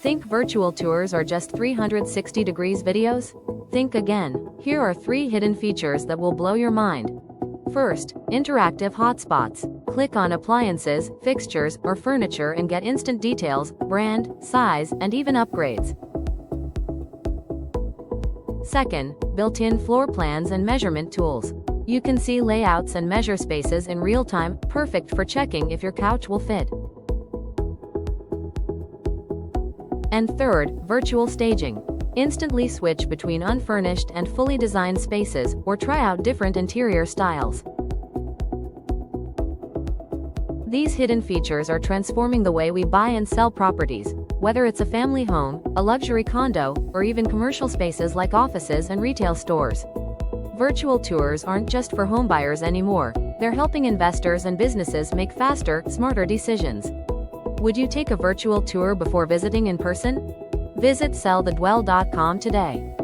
Think virtual tours are just 360 degrees videos? Think again. Here are 3 hidden features that will blow your mind. First, interactive hotspots. Click on appliances, fixtures, or furniture and get instant details, brand, size, and even upgrades. Second, built-in floor plans and measurement tools. You can see layouts and measure spaces in real time, perfect for checking if your couch will fit. And third, virtual staging. Instantly switch between unfurnished and fully designed spaces, or try out different interior styles. These hidden features are transforming the way we buy and sell properties, whether it's a family home, a luxury condo, or even commercial spaces like offices and retail stores. Virtual tours aren't just for homebuyers anymore, they're helping investors and businesses make faster, smarter decisions. Would you take a virtual tour before visiting in person? Visit sellthedwell.com today.